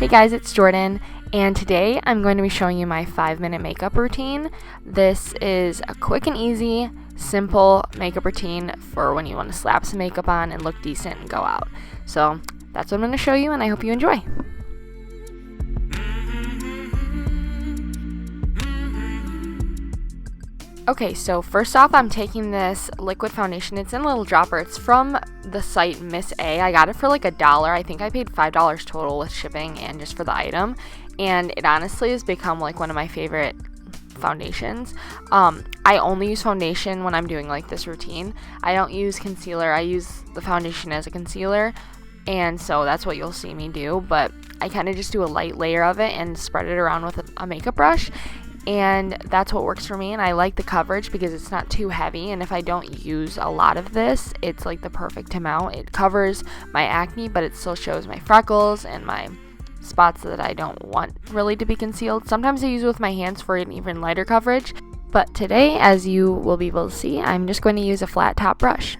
Hey guys, it's Jordan, and today I'm going to be showing you my 5-minute makeup routine. This is a quick and easy, simple makeup routine for when you want to slap some makeup on and look decent and go out. So that's what I'm going to show you, and I hope you enjoy. Okay, so first off, I'm taking this liquid foundation. It's in a little dropper. It's from the site Miss A. I got it for like $1. I think I paid $5 total with shipping and just for the item. And it honestly has become like one of my favorite foundations. I only use foundation when I'm doing like this routine. I don't use concealer. I use the foundation as a concealer. And so that's what you'll see me do. But I kind of just do a light layer of it and spread it around with a makeup brush. And that's what works for me, and I like the coverage because it's not too heavy, and if I don't use a lot of this, it's like the perfect amount. It covers my acne, but it still shows my freckles and my spots that I don't want really to be concealed. Sometimes I use it with my hands for an even lighter coverage, but today, as you will be able to see, I'm just going to use a flat top brush.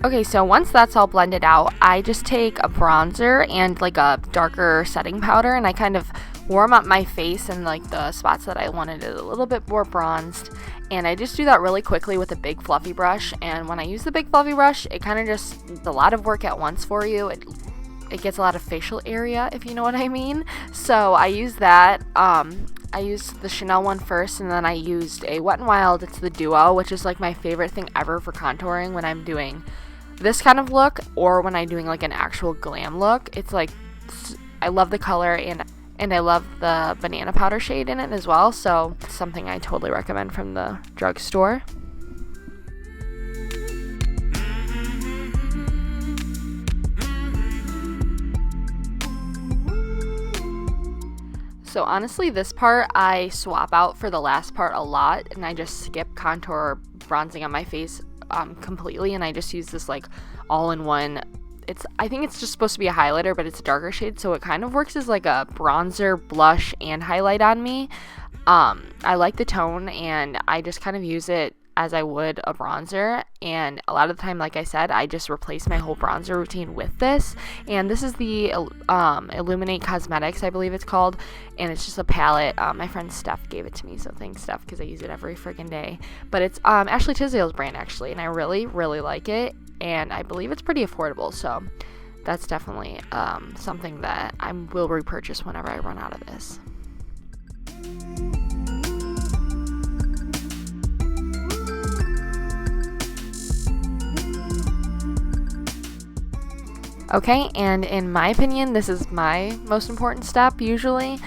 Okay, so once that's all blended out, I just take a bronzer and like a darker setting powder, and I kind of warm up my face and like the spots that I wanted it a little bit more bronzed, and I just do that really quickly with a big fluffy brush. And when I use the big fluffy brush, it kind of just, it's a lot of work at once for you. It gets a lot of facial area, if you know what I mean. So I use that. I used the Chanel one first, and then I used a Wet n Wild. It's the Duo, which is like my favorite thing ever for contouring when I'm doing this kind of look or when I'm doing like an actual glam look. It's like, I love the color and I love the banana powder shade in it as well, so it's something I totally recommend from the drugstore. So honestly, this part I swap out for the last part a lot, and I just skip contour bronzing on my face completely, and I just use this like all-in-one. I think it's just supposed to be a highlighter, but it's a darker shade, so it kind of works as like a bronzer, blush, and highlight on me. I like the tone, and I just kind of use it as I would a bronzer, and a lot of the time, like I said, I just replace my whole bronzer routine with this. And this is the Illuminate Cosmetics, I believe it's called, and it's just a palette. My friend Steph gave it to me, so thanks Steph, because I use it every freaking day. But it's Ashley Tisdale's brand actually, and I really, really like it, and I believe it's pretty affordable, so that's definitely something that I will repurchase whenever I run out of this. Okay, and in my opinion, this is my most important step usually,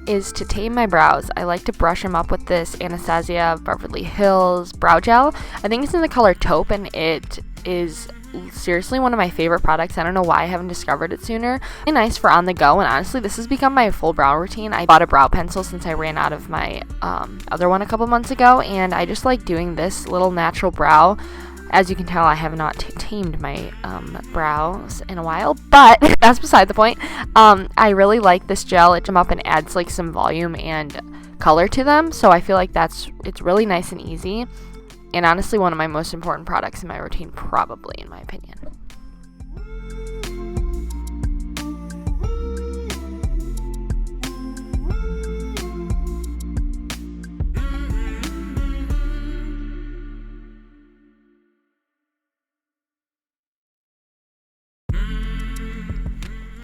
is to tame my brows. I like to brush them up with this Anastasia Beverly Hills brow gel. I think it's in the color taupe, and it is seriously one of my favorite products. I don't know why I haven't discovered it sooner. Really nice for on the go, and honestly, this has become my full brow routine. I bought a brow pencil since I ran out of my other one a couple months ago, and I just like doing this little natural brow. As you can tell, I have not tamed my brows in a while, but that's beside the point. I really like this gel. It comes up and adds like some volume and color to them, so I feel like it's really nice and easy, and honestly one of my most important products in my routine, probably, in my opinion.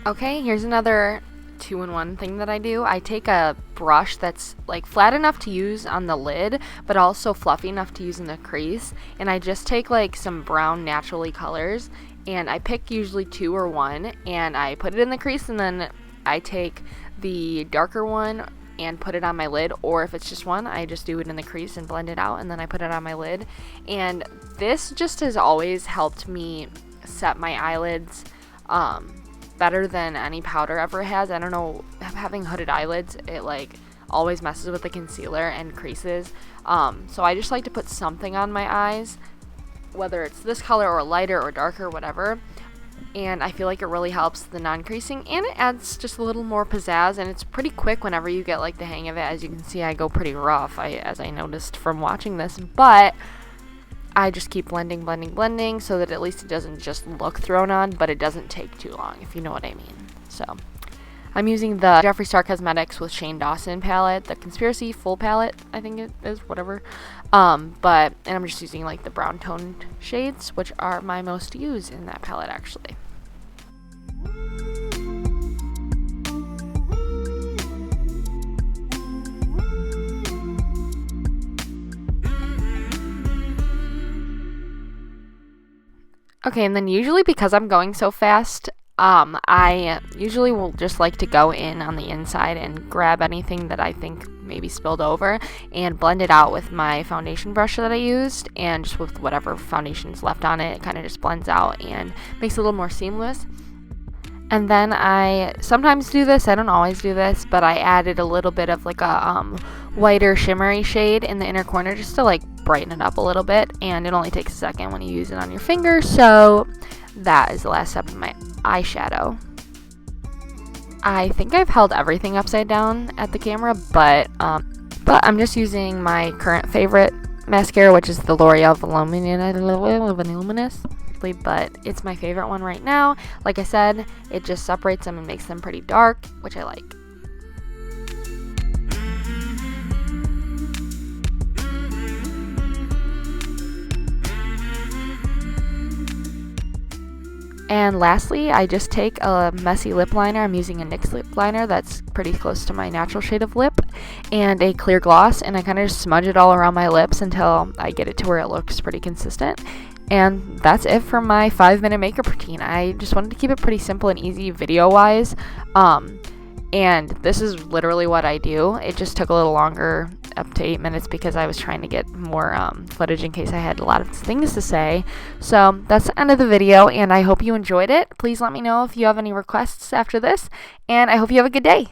Okay, here's another 2-in-1 thing that I do. I take a brush that's like flat enough to use on the lid, but also fluffy enough to use in the crease, and I just take like some brown naturally colors, and I pick usually 2 or 1, and I put it in the crease, and then I take the darker one and put it on my lid, or if it's just one, I just do it in the crease and blend it out, and then I put it on my lid. And this just has always helped me set my eyelids better than any powder ever has. I don't know, having hooded eyelids, it like always messes with the concealer and creases. So I just like to put something on my eyes, whether it's this color or lighter or darker, whatever. And I feel like it really helps the non-creasing, and it adds just a little more pizzazz, and it's pretty quick whenever you get like the hang of it. As you can see, I go pretty rough, as I noticed from watching this, but I just keep blending so that at least it doesn't just look thrown on, but it doesn't take too long, if you know what I mean. So I'm using the Jeffree Star Cosmetics with Shane Dawson palette, the Conspiracy Full palette, I think it is, whatever. And I'm just using like the brown toned shades, which are my most used in that palette actually. Okay, and then usually because I'm going so fast, I usually will just like to go in on the inside and grab anything that I think maybe spilled over and blend it out with my foundation brush that I used, and just with whatever foundation's left on it, it kind of just blends out and makes it a little more seamless. And then I sometimes do this, I don't always do this, but I added a little bit of like a whiter shimmery shade in the inner corner just to like brighten it up a little bit, and it only takes a second when you use it on your finger. So that is the last step of my eyeshadow. I think I've held everything upside down at the camera, but I'm just using my current favorite mascara, which is the L'Oreal Voluminous, but it's my favorite one right now. Like I said, it just separates them and makes them pretty dark, which I like. And lastly, I just take a messy lip liner. I'm using a NYX lip liner that's pretty close to my natural shade of lip, and a clear gloss, and I kind of just smudge it all around my lips until I get it to where it looks pretty consistent. And that's it for my 5-minute makeup routine. I just wanted to keep it pretty simple and easy video-wise. And this is literally what I do. It just took a little longer, up to 8 minutes, because I was trying to get more footage in case I had a lot of things to say. So that's the end of the video, and I hope you enjoyed it. Please let me know if you have any requests after this, and I hope you have a good day.